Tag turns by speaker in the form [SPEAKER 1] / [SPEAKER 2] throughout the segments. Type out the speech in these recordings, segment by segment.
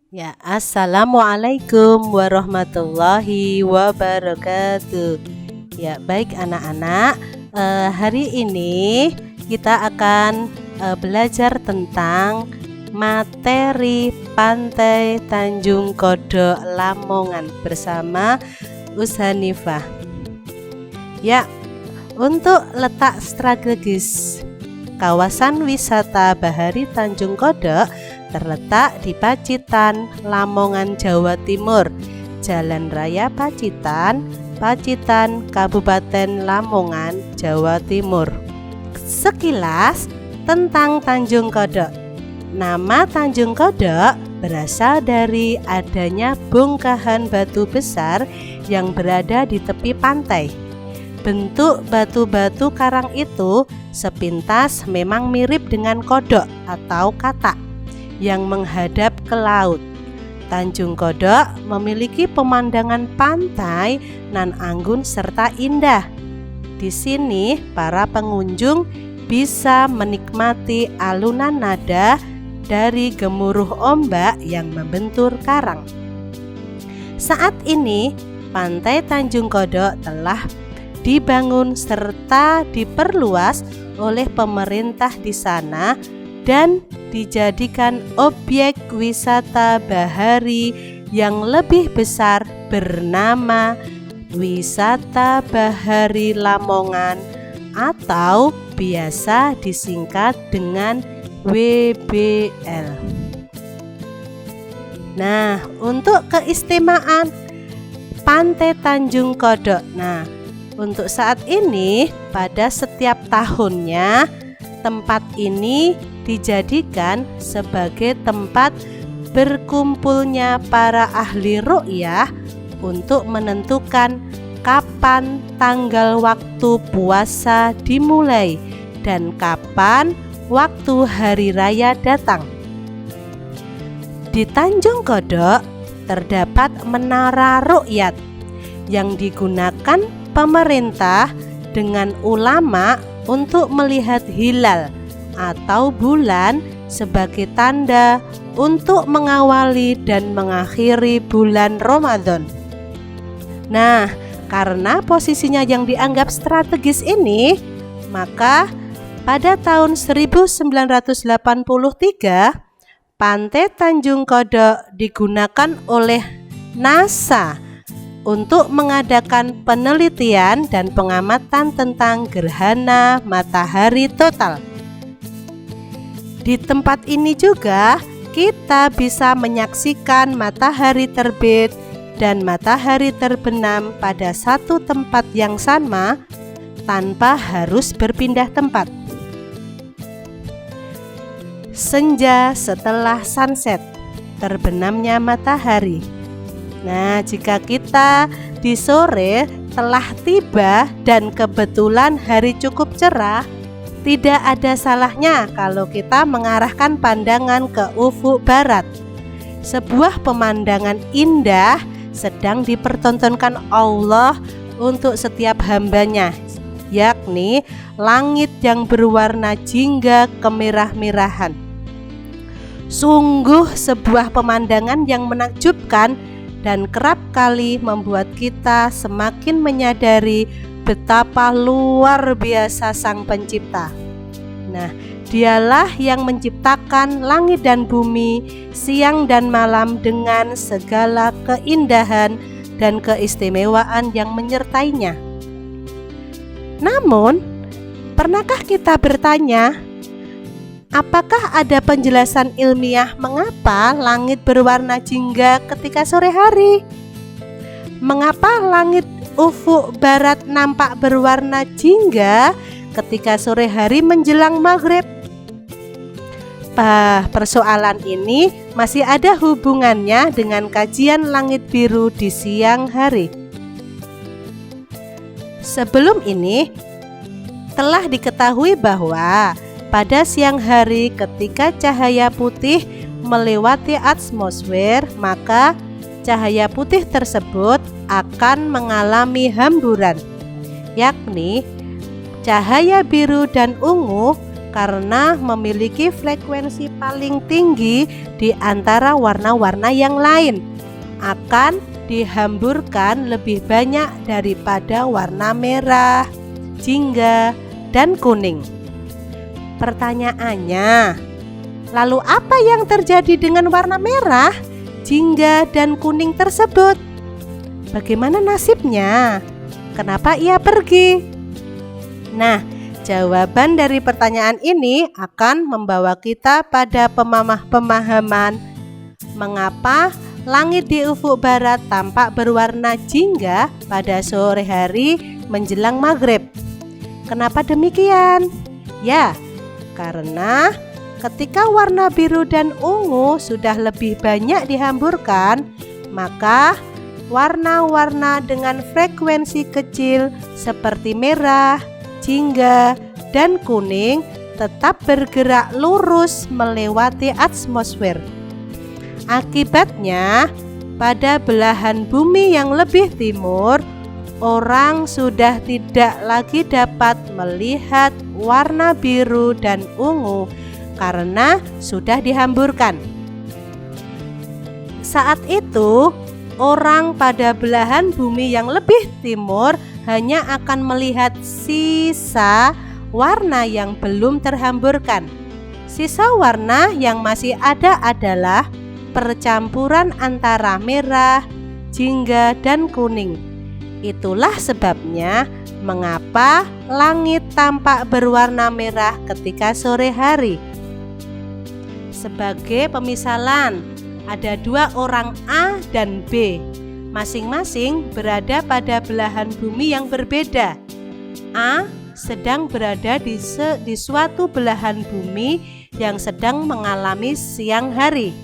[SPEAKER 1] Ya, assalamualaikum warahmatullahi wabarakatuh. Ya, baik anak-anak. Hari ini kita akan belajar tentang materi Pantai Tanjung Kodok Lamongan bersama Hanifah. Ya, untuk letak strategis kawasan wisata Bahari Tanjung Kodok terletak di Pacitan, Lamongan, Jawa Timur. Jalan Raya Pacitan, Pacitan, Kabupaten Lamongan, Jawa Timur. Sekilas tentang Tanjung Kodok. Nama Tanjung Kodok berasal dari adanya bongkahan batu besar yang berada di tepi pantai. Bentuk batu-batu karang itu sepintas memang mirip dengan kodok atau katak yang menghadap ke laut. Tanjung Kodok memiliki pemandangan pantai nan anggun serta indah. Di sini para pengunjung bisa menikmati alunan nada dari gemuruh ombak yang membentur karang. Saat ini Pantai Tanjung Kodok telah dibangun serta diperluas oleh pemerintah di sana dan dijadikan objek wisata bahari yang lebih besar bernama Wisata Bahari Lamongan atau biasa disingkat dengan WBL. Nah, untuk keistimewaan Pantai Tanjung Kodok. Untuk saat ini pada setiap tahunnya tempat ini dijadikan sebagai tempat berkumpulnya para ahli ruqyah untuk menentukan kapan tanggal waktu puasa dimulai dan kapan waktu hari raya datang. Di Tanjung Kodok terdapat menara ruqyat yang digunakan pemerintah dengan ulama untuk melihat hilal atau bulan sebagai tanda untuk mengawali dan mengakhiri bulan Ramadan. Nah, karena posisinya yang dianggap strategis ini, maka pada tahun 1983 Pantai Tanjung Kodok digunakan oleh NASA untuk mengadakan penelitian dan pengamatan tentang gerhana matahari total. Di tempat ini juga kita bisa menyaksikan matahari terbit dan matahari terbenam pada satu tempat yang sama tanpa harus berpindah tempat. Senja setelah sunset, terbenamnya matahari. Nah, jika kita di sore telah tiba dan kebetulan hari cukup cerah, tidak ada salahnya kalau kita mengarahkan pandangan ke ufuk barat. Sebuah pemandangan indah sedang dipertontonkan Allah untuk setiap hambanya, yakni langit yang berwarna jingga kemerah-merahan. Sungguh sebuah pemandangan yang menakjubkan dan kerap kali membuat kita semakin menyadari betapa luar biasa Sang Pencipta. Nah, Dialah yang menciptakan langit dan bumi, siang dan malam dengan segala keindahan dan keistimewaan yang menyertainya. Namun, pernahkah kita bertanya, apakah ada penjelasan ilmiah mengapa langit berwarna jingga ketika sore hari? Mengapa langit ufuk barat nampak berwarna jingga ketika sore hari menjelang maghrib? Persoalan ini masih ada hubungannya dengan kajian langit biru di siang hari. Sebelum ini telah diketahui bahwa pada siang hari ketika cahaya putih melewati atmosfer, maka cahaya putih tersebut akan mengalami hamburan, yakni cahaya biru dan ungu karena memiliki frekuensi paling tinggi di antara warna-warna yang lain, akan dihamburkan lebih banyak daripada warna merah, jingga, dan kuning. Pertanyaannya, lalu apa yang terjadi dengan warna merah, jingga, dan kuning tersebut? Bagaimana nasibnya? Kenapa ia pergi? Nah, jawaban dari pertanyaan ini akan membawa kita pada pemahaman mengapa langit di ufuk barat tampak berwarna jingga pada sore hari menjelang maghrib. Kenapa demikian? Ya, karena ketika warna biru dan ungu sudah lebih banyak dihamburkan, maka warna-warna dengan frekuensi kecil seperti merah, jingga, dan kuning tetap bergerak lurus melewati atmosfer. Akibatnya, pada belahan bumi yang lebih timur, orang sudah tidak lagi dapat melihat warna biru dan ungu karena sudah dihamburkan. Saat itu, orang pada belahan bumi yang lebih timur hanya akan melihat sisa warna yang belum terhamburkan. Sisa warna yang masih ada adalah percampuran antara merah, jingga, dan kuning. Itulah sebabnya mengapa langit tampak berwarna merah ketika sore hari. Sebagai pemisalan, ada dua orang A dan B. Masing-masing berada pada belahan bumi yang berbeda. A sedang berada di suatu belahan bumi yang sedang mengalami siang hari.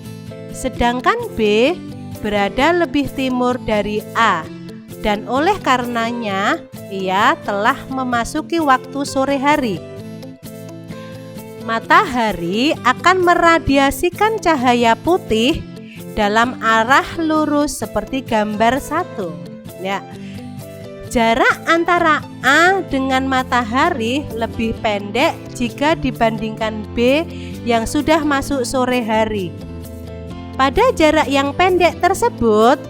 [SPEAKER 1] Sedangkan B berada lebih timur dari A, dan oleh karenanya ia telah memasuki waktu sore hari. Matahari akan meradiasikan cahaya putih dalam arah lurus seperti gambar 1. Ya. Jarak antara A dengan matahari lebih pendek jika dibandingkan B yang sudah masuk sore hari. Pada jarak yang pendek tersebut,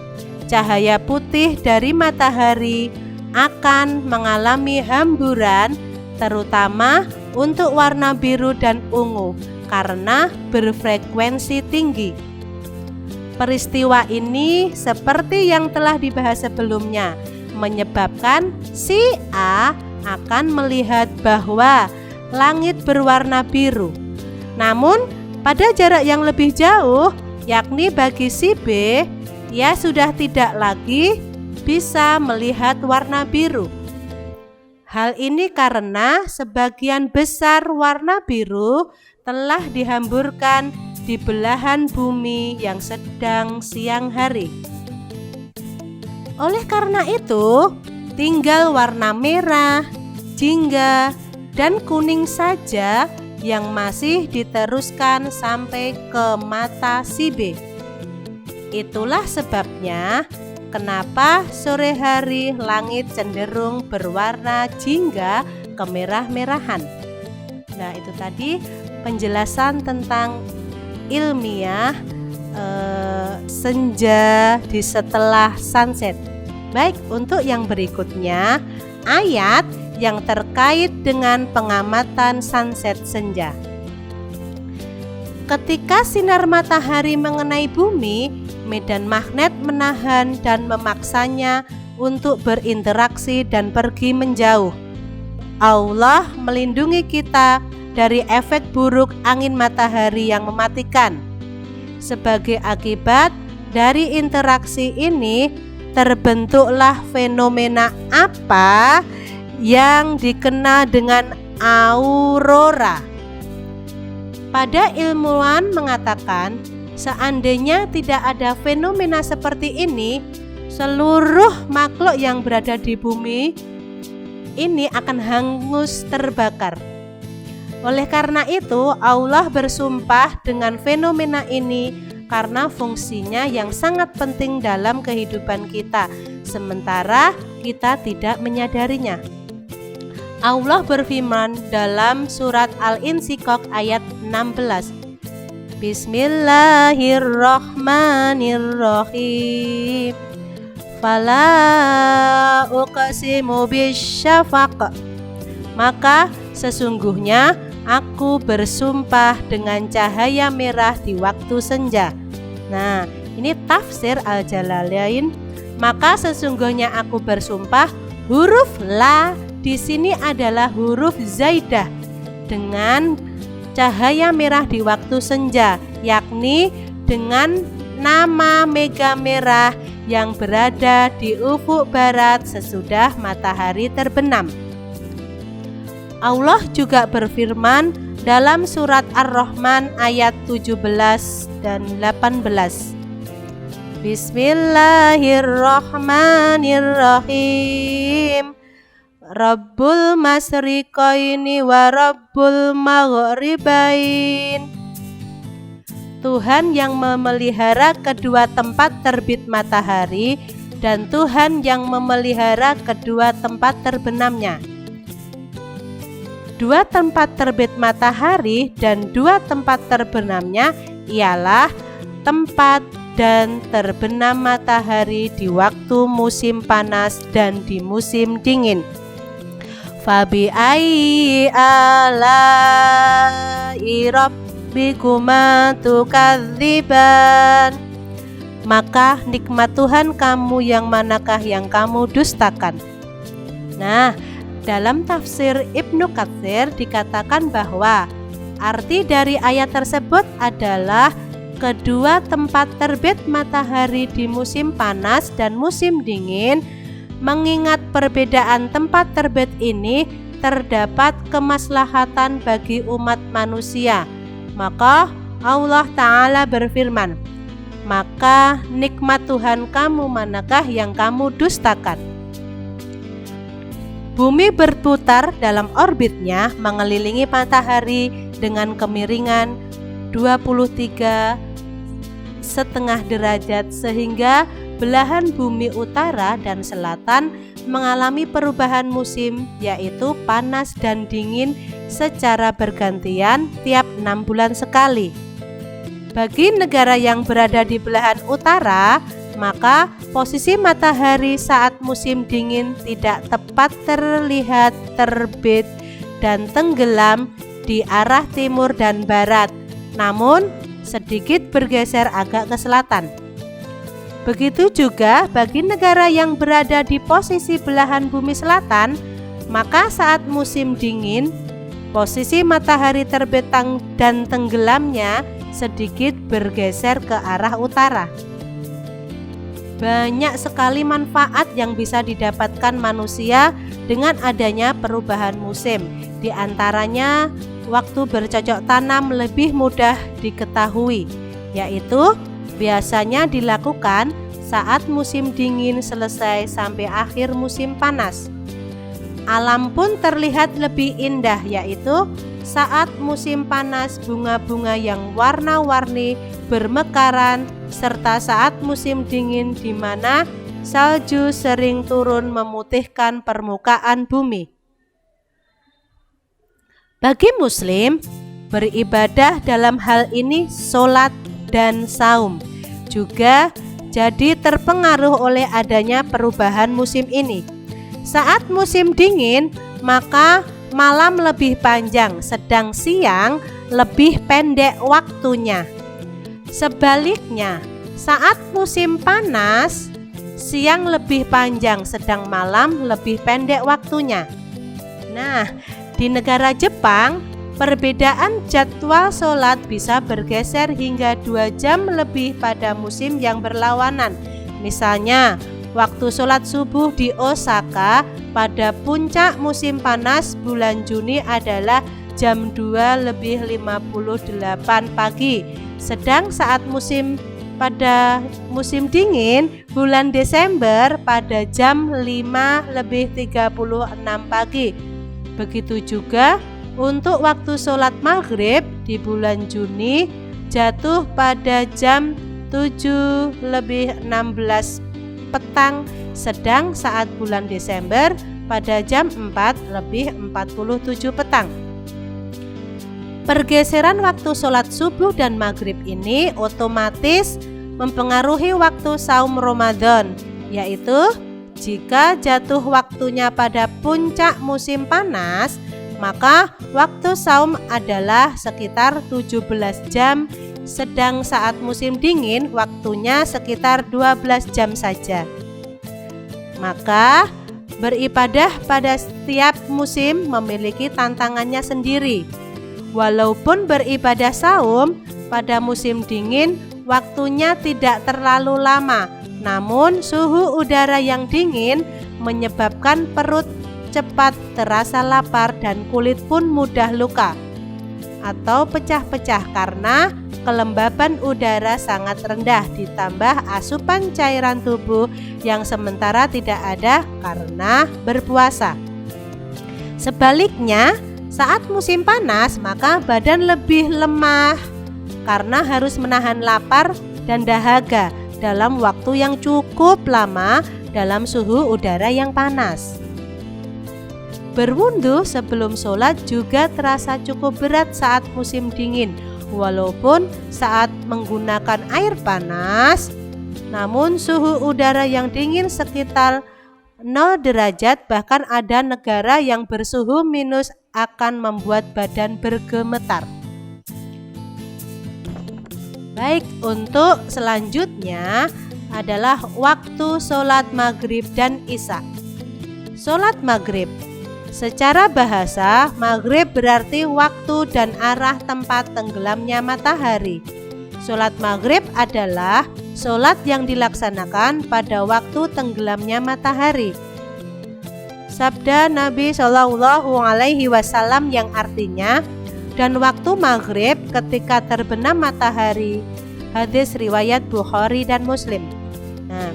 [SPEAKER 1] cahaya putih dari matahari akan mengalami hamburan, terutama untuk warna biru dan ungu karena berfrekuensi tinggi. Peristiwa ini seperti yang telah dibahas sebelumnya, menyebabkan si A akan melihat bahwa langit berwarna biru. Namun pada jarak yang lebih jauh, yakni bagi si B, ia sudah tidak lagi bisa melihat warna biru. Hal ini karena sebagian besar warna biru telah dihamburkan di belahan bumi yang sedang siang hari. Oleh karena itu, tinggal warna merah, jingga, dan kuning saja yang masih diteruskan sampai ke mata si B. Itulah sebabnya kenapa sore hari langit cenderung berwarna jingga kemerah-merahan. Nah, itu tadi penjelasan tentang ilmiah senja di setelah sunset. Baik, untuk yang berikutnya, ayat yang terkait dengan pengamatan sunset senja. Ketika sinar matahari mengenai bumi, medan magnet menahan dan memaksanya untuk berinteraksi dan pergi menjauh. Allah melindungi kita dari efek buruk angin matahari yang mematikan. Sebagai akibat dari interaksi ini, terbentuklah fenomena apa yang dikenal dengan aurora. Pada ilmuwan mengatakan, seandainya tidak ada fenomena seperti ini, seluruh makhluk yang berada di bumi ini akan hangus terbakar. Oleh karena itu, Allah bersumpah dengan fenomena ini karena fungsinya yang sangat penting dalam kehidupan kita, sementara kita tidak menyadarinya. Allah berfirman dalam surat Al-Insyiqaq ayat 16. Bismillahirrahmanirrahim. Fala uqsimu bisyafaq. Maka sesungguhnya aku bersumpah dengan cahaya merah di waktu senja. Nah, ini tafsir Al-Jalalain. Maka sesungguhnya aku bersumpah, huruf la di sini adalah huruf zaidah dengan cahaya merah di waktu senja, yakni dengan nama mega merah yang berada di ufuk barat sesudah matahari terbenam. Allah juga berfirman dalam surat Ar-Rahman ayat 17 dan 18. Bismillahirrahmanirrahim. Rabbul masyriqaini wa rabbul maghribain. Tuhan yang memelihara kedua tempat terbit matahari dan Tuhan yang memelihara kedua tempat terbenamnya. Dua tempat terbit matahari dan dua tempat terbenamnya ialah tempat dan terbenam matahari di waktu musim panas dan di musim dingin. Fabi ayyi ala'i rabbikuma tukadziban. Maka nikmat Tuhan kamu yang manakah yang kamu dustakan? Nah, dalam tafsir Ibnu Katsir dikatakan bahwa arti dari ayat tersebut adalah kedua tempat terbit matahari di musim panas dan musim dingin. Mengingat perbedaan tempat terbit ini terdapat kemaslahatan bagi umat manusia, maka Allah Ta'ala berfirman, maka nikmat Tuhan kamu manakah yang kamu dustakan? Bumi berputar dalam orbitnya mengelilingi matahari dengan kemiringan 23,5 derajat sehingga belahan bumi utara dan selatan mengalami perubahan musim, yaitu panas dan dingin secara bergantian tiap 6 bulan sekali. Bagi negara yang berada di belahan utara, maka posisi matahari saat musim dingin tidak tepat terlihat terbit dan tenggelam di arah timur dan barat, namun sedikit bergeser agak ke selatan. Begitu juga bagi negara yang berada di posisi belahan bumi selatan, maka saat musim dingin, posisi matahari terbit dan tenggelamnya sedikit bergeser ke arah utara. Banyak sekali manfaat yang bisa didapatkan manusia dengan adanya perubahan musim. Di antaranya, waktu bercocok tanam lebih mudah diketahui, yaitu biasanya dilakukan saat musim dingin selesai sampai akhir musim panas. Alam pun terlihat lebih indah, yaitu saat musim panas bunga-bunga yang warna-warni bermekaran, serta saat musim dingin di mana salju sering turun memutihkan permukaan bumi. Bagi muslim, beribadah dalam hal ini sholat dan saum juga jadi terpengaruh oleh adanya perubahan musim ini. Saat musim dingin, maka malam lebih panjang, sedang siang lebih pendek waktunya. Sebaliknya, saat musim panas, siang lebih panjang, sedang malam lebih pendek waktunya. Nah, di negara Jepang, perbedaan jadwal sholat bisa bergeser hingga 2 jam lebih pada musim yang berlawanan. Misalnya, waktu sholat subuh di Osaka pada puncak musim panas bulan Juni adalah jam 2:58 pagi. Sedang saat pada musim dingin bulan Desember pada jam 5:36 pagi. Begitu juga untuk waktu sholat maghrib di bulan Juni jatuh pada jam 7:16 petang, sedang saat bulan Desember pada jam 4:47 petang. Pergeseran waktu sholat subuh dan maghrib ini otomatis mempengaruhi waktu saum Ramadan, yaitu jika jatuh waktunya pada puncak musim panas, maka waktu saum adalah sekitar 17 jam, sedang saat musim dingin waktunya sekitar 12 jam saja. Maka beribadah pada setiap musim memiliki tantangannya sendiri. Walaupun beribadah saum pada musim dingin waktunya tidak terlalu lama, namun suhu udara yang dingin menyebabkan perut cepat terasa lapar dan kulit pun mudah luka atau pecah-pecah karena kelembaban udara sangat rendah ditambah asupan cairan tubuh yang sementara tidak ada karena berpuasa. Sebaliknya, saat musim panas maka badan lebih lemah karena harus menahan lapar dan dahaga dalam waktu yang cukup lama dalam suhu udara yang panas. Berwudu sebelum sholat juga terasa cukup berat saat musim dingin, walaupun saat menggunakan air panas, namun suhu udara yang dingin sekitar 0 derajat, bahkan ada negara yang bersuhu minus akan membuat badan bergemetar. Baik, untuk selanjutnya adalah waktu sholat maghrib dan isya. Sholat maghrib, secara bahasa maghrib berarti waktu dan arah tempat tenggelamnya matahari. Sholat maghrib adalah sholat yang dilaksanakan pada waktu tenggelamnya matahari. Sabda Nabi Shallallahu Alaihi Wasallam yang artinya, dan waktu maghrib ketika terbenam matahari. Hadis riwayat Bukhari dan Muslim. Nah,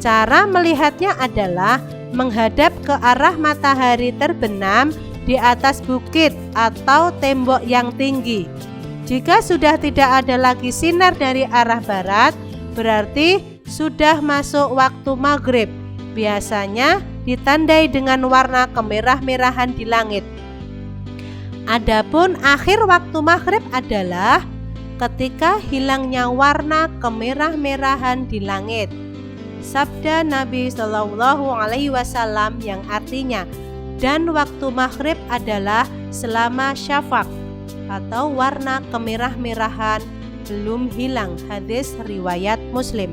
[SPEAKER 1] cara melihatnya adalah menghadap ke arah matahari terbenam di atas bukit atau tembok yang tinggi. Jika sudah tidak ada lagi sinar dari arah barat, berarti sudah masuk waktu maghrib. Biasanya ditandai dengan warna kemerah-merahan di langit. Adapun akhir waktu maghrib adalah ketika hilangnya warna kemerah-merahan di langit. Sabda Nabi Shallallahu Alaihi Wasallam yang artinya, dan waktu maghrib adalah selama syafaq atau warna kemerah-merahan belum hilang. Hadis riwayat Muslim.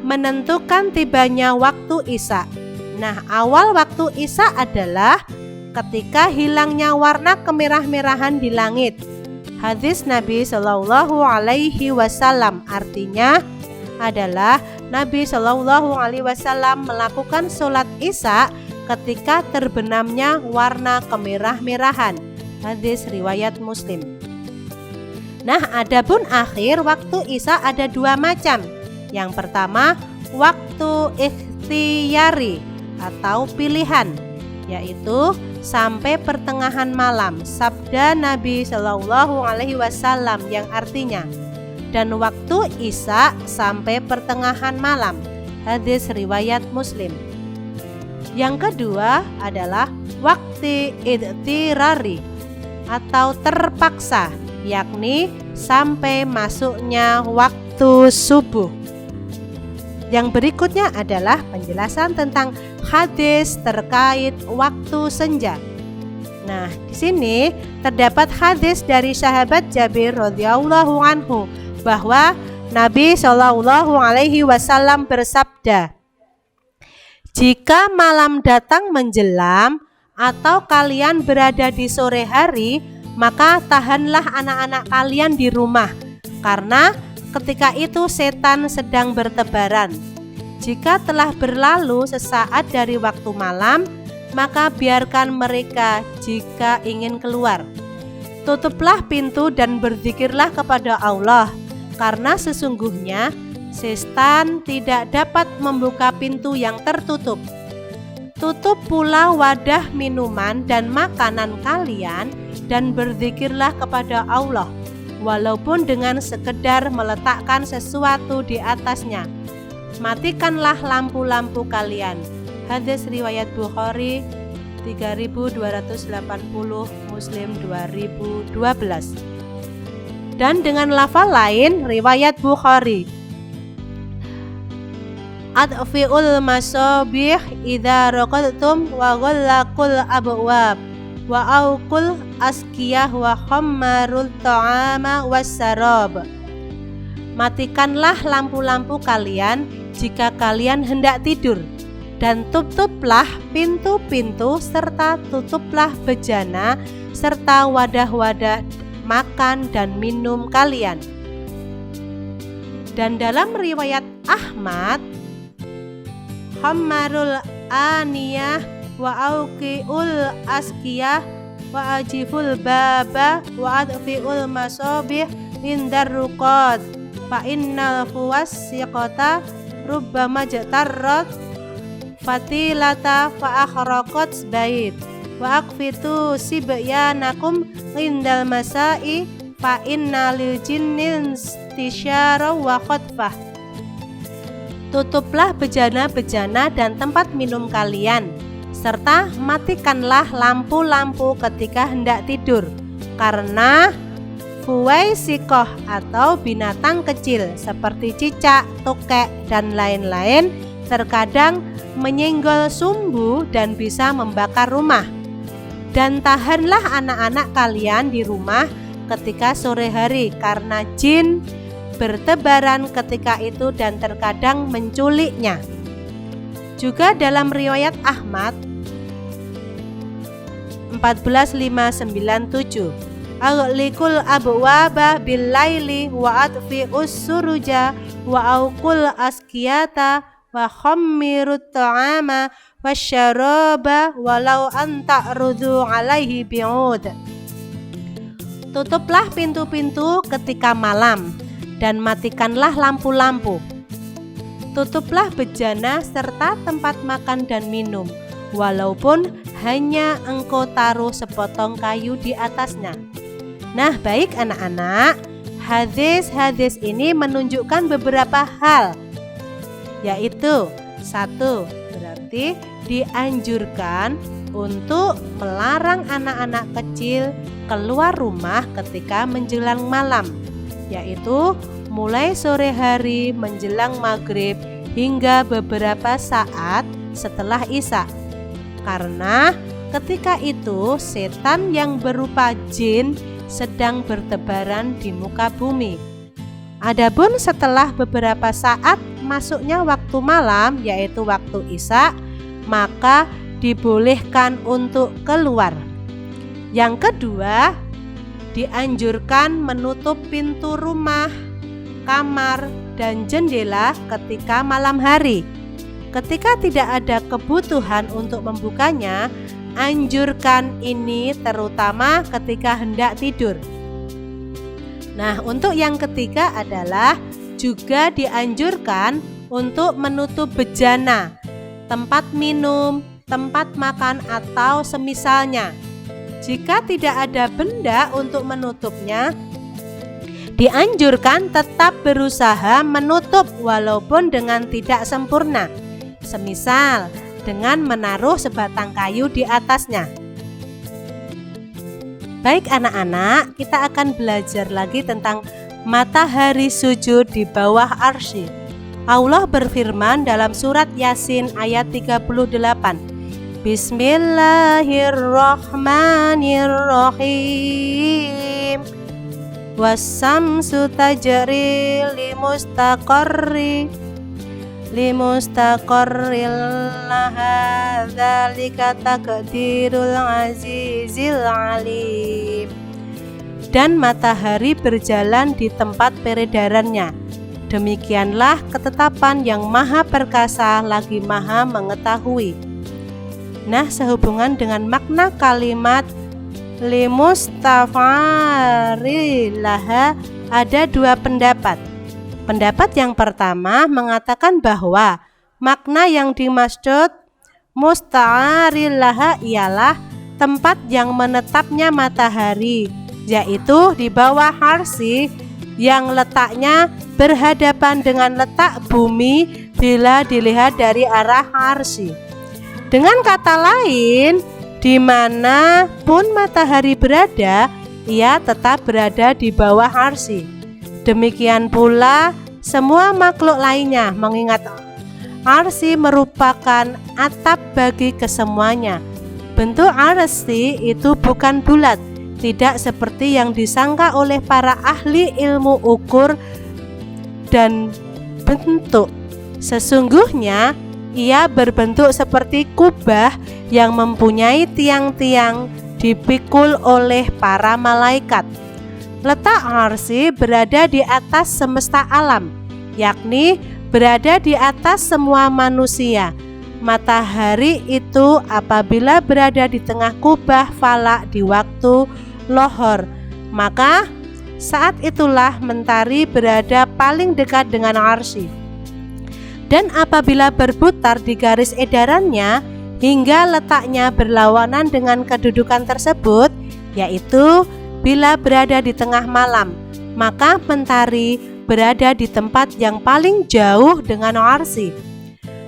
[SPEAKER 1] Menentukan tibanya waktu isya. Nah, awal waktu isya adalah ketika hilangnya warna kemerah-merahan di langit. Hadis Nabi Shallallahu Alaihi Wasallam artinya adalah Nabi Shallallahu Alaihi Wasallam melakukan sholat isya ketika terbenamnya warna kemerah-merahan. Hadis riwayat Muslim. Nah, adapun akhir waktu isya ada dua macam. Yang pertama, waktu ikhtiyari atau pilihan, yaitu sampai pertengahan malam. Sabda Nabi Shallallahu Alaihi Wasallam yang artinya, dan waktu isya sampai pertengahan malam. Hadis riwayat Muslim. Yang kedua adalah waktu idtirari atau terpaksa, yakni sampai masuknya waktu subuh. Yang berikutnya adalah penjelasan tentang hadis terkait waktu senja. Nah, di sini terdapat hadis dari sahabat Jabir radhiyallahu anhu bahwa Nabi Shallallahu Alaihi Wasallam bersabda, jika malam datang menjelam atau kalian berada di sore hari, maka tahanlah anak-anak kalian di rumah, karena ketika itu setan sedang bertebaran. Jika telah berlalu sesaat dari waktu malam, maka biarkan mereka jika ingin keluar. Tutuplah pintu dan berzikirlah kepada Allah, karena sesungguhnya setan tidak dapat membuka pintu yang tertutup. Tutup pula wadah minuman dan makanan kalian dan berzikirlah kepada Allah, walaupun dengan sekedar meletakkan sesuatu di atasnya. Matikanlah lampu-lampu kalian. Hadis riwayat Bukhari 3280, Muslim 2012. Dan dengan lafal lain riwayat Bukhari, adfi'ul masabih idza raqadtum wa ghallaqul abwab wa auqul askiyah wa khammarul ta'ama wassarab. Matikanlah lampu-lampu kalian jika kalian hendak tidur, dan tutuplah pintu-pintu serta tutuplah bejana serta wadah-wadah makan dan minum kalian. Dan dalam riwayat Ahmad, khammarul aniyah wa auqiul askiyah wa ajiful baba wa adfi'ul masabih indar ruqad fa innal fuwassiqata rubbama jatarrat fatilata fa akhraqat bait wa aqfitu sibyanakum indal masai fa innal jinnil istisyara wa khutfah. Tutuplah bejana-bejana dan tempat minum kalian, serta matikanlah lampu-lampu ketika hendak tidur, karena fuwaisiqah atau binatang kecil seperti cicak, tokek, dan lain-lain terkadang menyenggol sumbu dan bisa membakar rumah. Dan tahanlah anak-anak kalian di rumah ketika sore hari, karena jin bertebaran ketika itu dan terkadang menculiknya. Juga dalam riwayat Ahmad 14597, aghliqul abwaba bil laili wa adfi'us suruja wa auqul askiyata wa khammirut ta'ama wasyaraba walau anta rudu alaihi bi'ud. Tutuplah pintu-pintu ketika malam dan matikanlah lampu-lampu. Tutuplah bejana serta tempat makan dan minum, walaupun hanya engkau taruh sepotong kayu di atasnya. Nah, baik anak-anak, hadis-hadis ini menunjukkan beberapa hal, yaitu 1. Berarti dianjurkan untuk melarang anak-anak kecil keluar rumah ketika menjelang malam, yaitu mulai sore hari menjelang maghrib hingga beberapa saat setelah isya, karena ketika itu setan yang berupa jin sedang bertebaran di muka bumi. Adapun setelah beberapa saat masuknya waktu malam, yaitu waktu isya, maka dibolehkan untuk keluar. Yang kedua, dianjurkan menutup pintu rumah, kamar, dan jendela ketika malam hari. Ketika tidak ada kebutuhan untuk membukanya, anjurkan ini terutama ketika hendak tidur. Nah, untuk yang ketiga adalah juga dianjurkan untuk menutup bejana, tempat minum, tempat makan, atau semisalnya. Jika tidak ada benda untuk menutupnya, dianjurkan tetap berusaha menutup walaupun dengan tidak sempurna, semisal dengan menaruh sebatang kayu di atasnya. Baik anak-anak, kita akan belajar lagi tentang matahari sujud di bawah arsy. Allah berfirman dalam surat Yasin ayat 38, Bismillahirrahmanirrahim. Wasamsu tajri limustaqarril laha dzalika taqdirul azizil alim. Dan matahari berjalan di tempat peredarannya. Demikianlah ketetapan yang maha perkasa lagi maha mengetahui. Nah, sehubungan dengan makna kalimat limustaqarrilaha ada dua pendapat. Pendapat yang pertama mengatakan bahwa makna yang dimaksud mustaqarrilaha ialah tempat yang menetapnya matahari, yaitu di bawah arsy yang letaknya berhadapan dengan letak bumi bila dilihat dari arah arsy. Dengan kata lain, dimanapun matahari berada, ia tetap berada di bawah arsy. Demikian pula semua makhluk lainnya, mengingat arsy merupakan atap bagi kesemuanya. Bentuk arsy itu bukan bulat, tidak seperti yang disangka oleh para ahli ilmu ukur dan bentuk. Sesungguhnya ia berbentuk seperti kubah yang mempunyai tiang-tiang dipikul oleh para malaikat. Letak arsy berada di atas semesta alam, yakni berada di atas semua manusia. Matahari itu apabila berada di tengah kubah falak di waktu lohor, maka saat itulah mentari berada paling dekat dengan arsy. Dan apabila berputar di garis edarannya hingga letaknya berlawanan dengan kedudukan tersebut, yaitu bila berada di tengah malam, maka mentari berada di tempat yang paling jauh dengan arsy.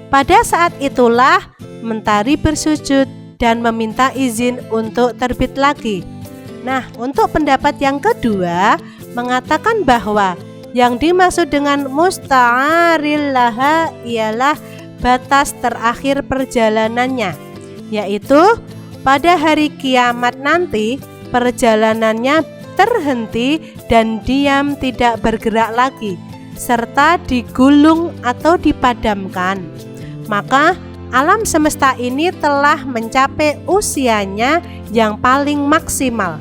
[SPEAKER 1] Pada saat itulah mentari bersujud dan meminta izin untuk terbit lagi. Nah, untuk pendapat yang kedua mengatakan bahwa yang dimaksud dengan musta'aril laha ialah batas terakhir perjalanannya, yaitu pada hari kiamat nanti perjalanannya terhenti dan diam tidak bergerak lagi, serta digulung atau dipadamkan. Maka alam semesta ini telah mencapai usianya yang paling maksimal.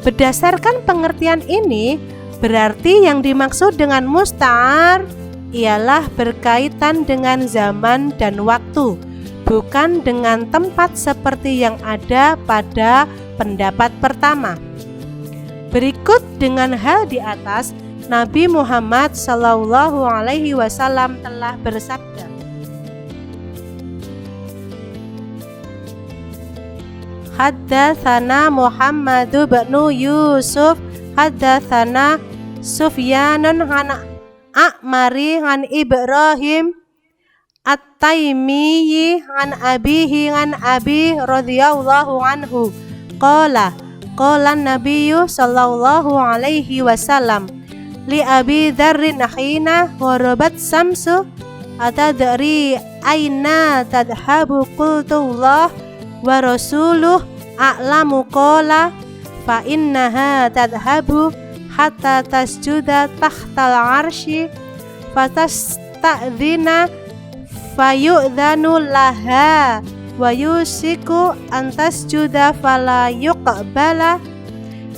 [SPEAKER 1] Berdasarkan pengertian ini, berarti yang dimaksud dengan musta'ar ialah berkaitan dengan zaman dan waktu, bukan dengan tempat seperti yang ada pada pendapat pertama. Berikut dengan hal di atas, Nabi Muhammad SAW telah bersabda, Haddatsana Muhammad bin Yusuf haddatsana Sufyanun an A'mari an Ibrahim At-Taimiyyi an abihi an abi radhiyallahu anhu qala Nabiyyu sallallahu alaihi wasallam li Abi Dzarrin hina gharabat samsu atadri aina tadhabu qultullah wa rasuluh a'lamu qala fa innaha tadhabu hatta tasjuda tahtal arsy fatasta'dzina fayu'dzanu laha wa yusiku an tasjuda fala yuqbala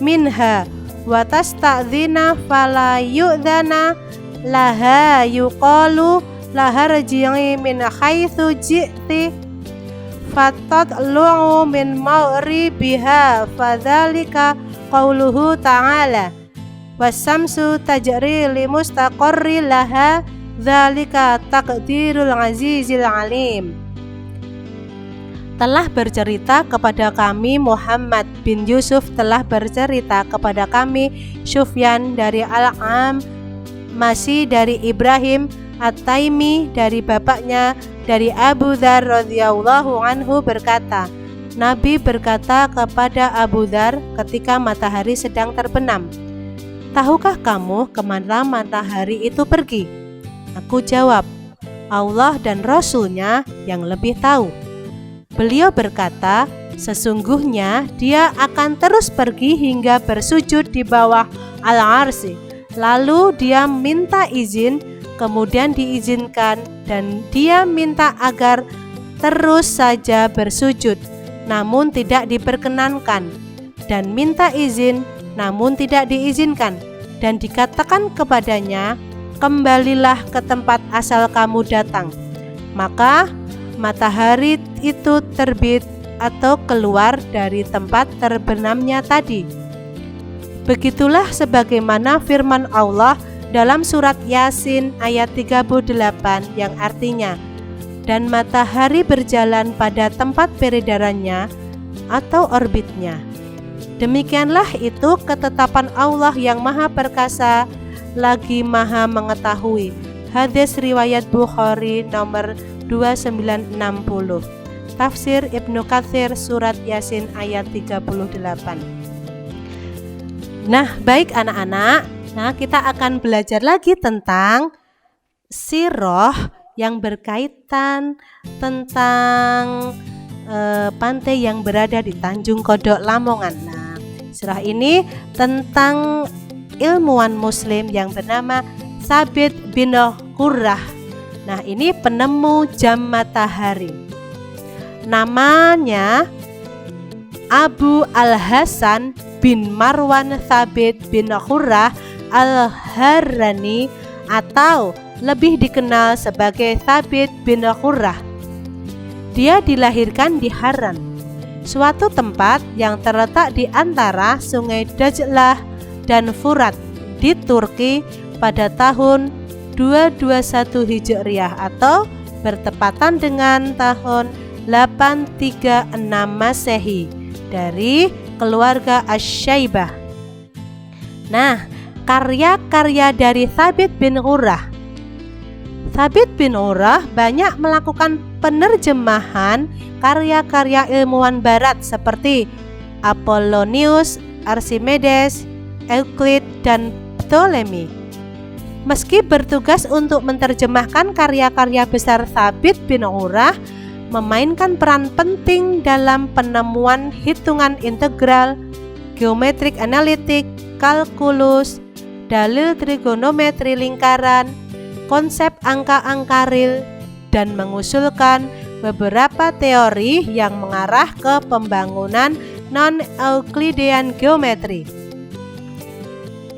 [SPEAKER 1] minha wa tasta'dzina fala yu'dzana laha yuqalu laha rji'i min haitsu ji'ti fatatlu'u min maghribiha fadzalika qauluhu ta'ala wasamsu tajri li mustaqarri laha dzalika taqdirul azizil alim. Telah bercerita kepada kami Muhammad bin Yusuf, telah bercerita kepada kami Sufyan dari Al-Am, masih dari Ibrahim At-Taimi dari bapaknya dari Abu Dzar radhiyallahu anhu berkata, Nabi berkata kepada Abu Dzar ketika matahari sedang terbenam, tahukah kamu kemana matahari itu pergi? Aku jawab, Allah dan Rasul-Nya yang lebih tahu. Beliau berkata, sesungguhnya dia akan terus pergi hingga bersujud di bawah al-arsy. Lalu dia minta izin, kemudian diizinkan, dan dia minta agar terus saja bersujud, namun tidak diperkenankan, dan minta izin, namun tidak diizinkan, dan dikatakan kepadanya, kembalilah ke tempat asal kamu datang. Maka matahari itu terbit atau keluar dari tempat terbenamnya tadi. Begitulah sebagaimana firman Allah dalam surat Yasin ayat 38 yang artinya, dan matahari berjalan pada tempat peredarannya atau orbitnya. Demikianlah itu ketetapan Allah yang maha perkasa lagi maha mengetahui. Hadis riwayat Bukhari nomor 2960. Tafsir Ibnu Katsir surat Yasin ayat 38. Nah, baik anak-anak. Nah, kita akan belajar lagi tentang sirah yang berkaitan tentang pantai yang berada di Tanjung Kodok, Lamongan. Nah, sirah ini tentang ilmuwan muslim yang bernama Thabit bin Qurrah. Nah, ini penemu jam matahari. Namanya Abu Al-Hasan bin Marwan Thabit bin Qurrah Al-Harrani atau lebih dikenal sebagai Thabit bin Qurrah. Dia dilahirkan di Harran, suatu tempat yang terletak di antara Sungai Dajlah dan Furat di Turki pada tahun 221 Hijriah atau bertepatan dengan tahun 836 Masehi dari keluarga Asy-Syaibah. Nah, karya-karya dari Thabit bin Qurrah. Thabit bin Qurrah banyak melakukan penerjemahan karya-karya ilmuwan barat seperti Apollonius, Archimedes, Euclid, dan Ptolemy. Meski bertugas untuk menerjemahkan karya-karya besar, Thabit bin Qurrah memainkan peran penting dalam penemuan hitungan integral, geometrik analitik, kalkulus, dalil trigonometri lingkaran, konsep angka-angka real, dan mengusulkan beberapa teori yang mengarah ke pembangunan non-Euclidean geometri.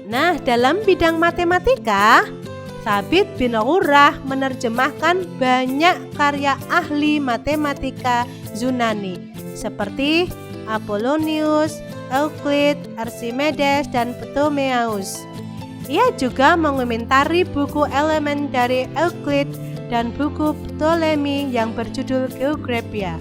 [SPEAKER 1] Nah, dalam bidang matematika, Thabit bin Qurrah menerjemahkan banyak karya ahli matematika Yunani seperti Apollonius, Euclid, Archimedes, dan Ptolemeus. Ia juga mengomentari buku elemen dari Euclid dan buku Ptolemy yang berjudul Geographia.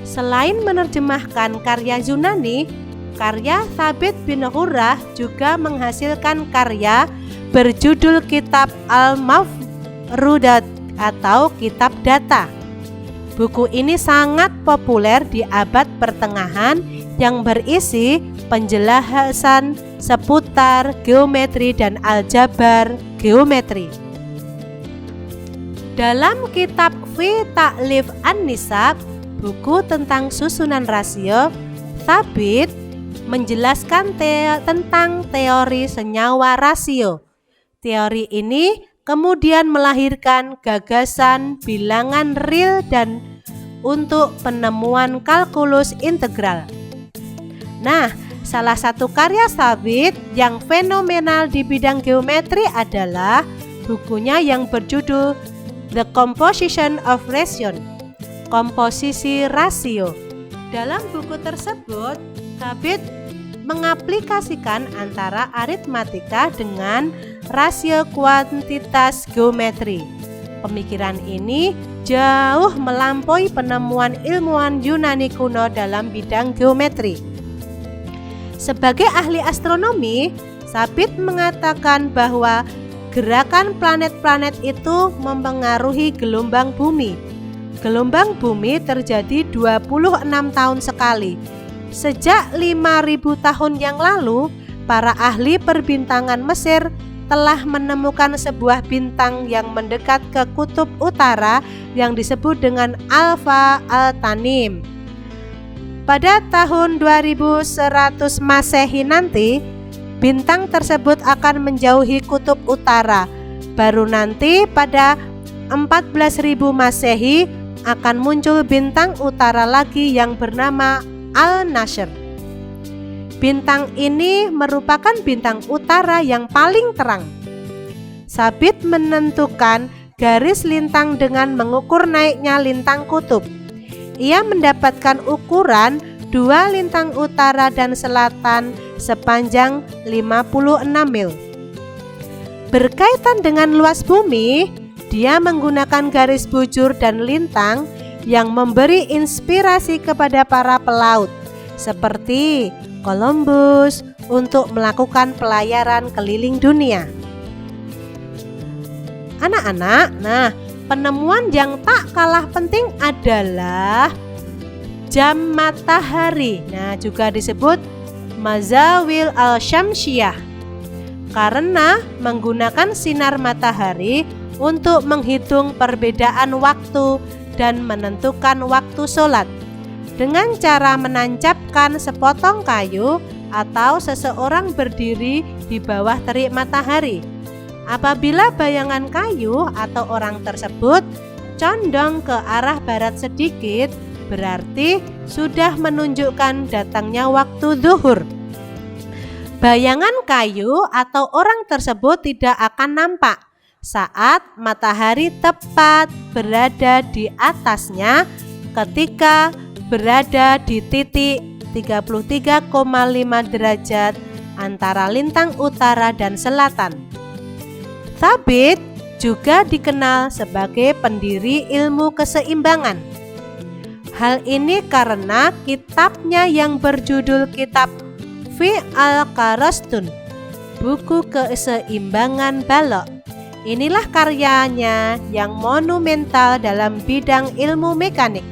[SPEAKER 1] Selain menerjemahkan karya Yunani, karya Thabit bin Qurrah juga menghasilkan karya berjudul Kitab Al-Mafrudat atau Kitab Data. Buku ini sangat populer di abad pertengahan yang berisi penjelasan seputar geometri dan aljabar geometri. Dalam kitab Fi Ta'lif An-Nisab, buku tentang susunan rasio, Thabit menjelaskan tentang teori senyawa rasio. Teori ini kemudian melahirkan gagasan bilangan real dan untuk penemuan kalkulus integral. Nah, salah satu karya Thabit yang fenomenal di bidang geometri adalah bukunya yang berjudul The Composition of Ration, Komposisi Rasio. Dalam buku tersebut, Thabit mengaplikasikan antara aritmatika dengan rasio kuantitas geometri. Pemikiran ini jauh melampaui penemuan ilmuwan Yunani kuno dalam bidang geometri. Sebagai ahli astronomi, Thabit mengatakan bahwa gerakan planet-planet itu mempengaruhi gelombang bumi. Gelombang bumi terjadi 26 tahun sekali. Sejak 5.000 tahun yang lalu, para ahli perbintangan Mesir telah menemukan sebuah bintang yang mendekat ke kutub utara yang disebut dengan Alpha Altanim. Pada tahun 2100 Masehi nanti, bintang tersebut akan menjauhi kutub utara. Baru nanti pada 14.000 Masehi akan muncul bintang utara lagi yang bernama Al-Nashr. Bintang ini merupakan bintang utara yang paling terang. Thabit menentukan garis lintang dengan mengukur naiknya lintang kutub. Ia mendapatkan ukuran 2 lintang utara dan selatan sepanjang 56 mil. Berkaitan dengan luas bumi, dia menggunakan garis bujur dan lintang yang memberi inspirasi kepada para pelaut seperti Columbus untuk melakukan pelayaran keliling dunia. Anak-anak, nah Penemuan yang tak kalah penting adalah jam matahari. Nah, juga disebut mazawil al-syamsiyah karena menggunakan sinar matahari untuk menghitung perbedaan waktu dan menentukan waktu sholat dengan cara menancapkan sepotong kayu atau seseorang berdiri di bawah terik matahari. Apabila bayangan kayu atau orang tersebut condong ke arah barat sedikit, berarti sudah menunjukkan datangnya waktu zuhur. Bayangan kayu atau orang tersebut tidak akan nampak saat matahari tepat berada di atasnya ketika berada di titik 33,5 derajat antara lintang utara dan selatan. Tsabit juga dikenal sebagai pendiri ilmu keseimbangan. Hal ini karena kitabnya yang berjudul Kitab Fi al-Qarastun, buku keseimbangan balok. Inilah karyanya yang monumental dalam bidang ilmu mekanik.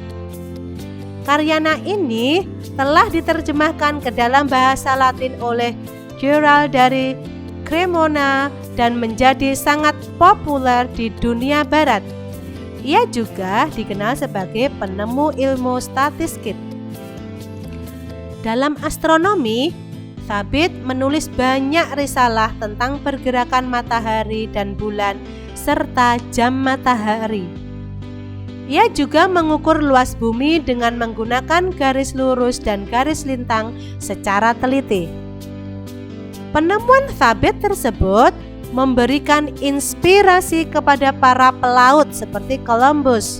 [SPEAKER 1] Karyanya ini telah diterjemahkan ke dalam bahasa Latin oleh Gerald dari Cremona dan menjadi sangat populer di dunia barat. Ia juga dikenal sebagai penemu ilmu statistik. Dalam astronomi, Tsabit menulis banyak risalah tentang pergerakan matahari dan bulan serta jam matahari. Ia juga mengukur luas bumi dengan menggunakan garis lurus dan garis lintang secara teliti. Penemuan Tsabit tersebut memberikan inspirasi kepada para pelaut seperti Columbus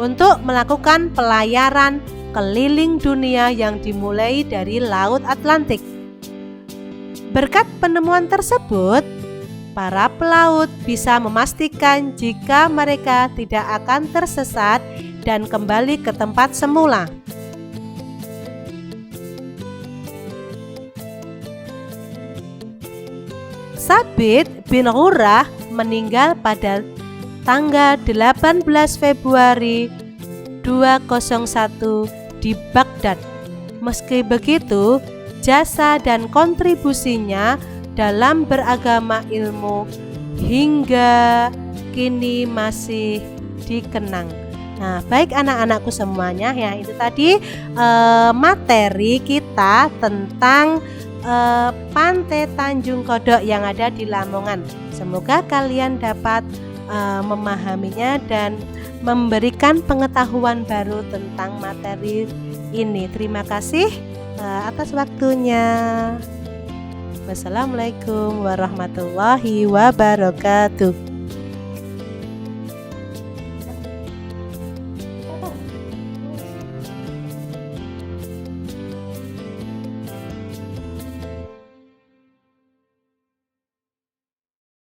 [SPEAKER 1] untuk melakukan pelayaran keliling dunia yang dimulai dari Laut Atlantik. Berkat penemuan tersebut, para pelaut bisa memastikan jika mereka tidak akan tersesat dan kembali ke tempat semula. Tsabit bin Qurrah meninggal pada tanggal 18 Februari 201 di Baghdad. Meski begitu, jasa dan kontribusinya dalam beragama ilmu hingga kini masih dikenang. Nah, baik anak-anakku semuanya, ya itu tadi materi kita tentang Pantai Tanjung Kodok yang ada di Lamongan. Semoga kalian dapat memahaminya dan memberikan pengetahuan baru tentang materi ini. Terima kasih atas waktunya. Wassalamualaikum warahmatullahi wabarakatuh.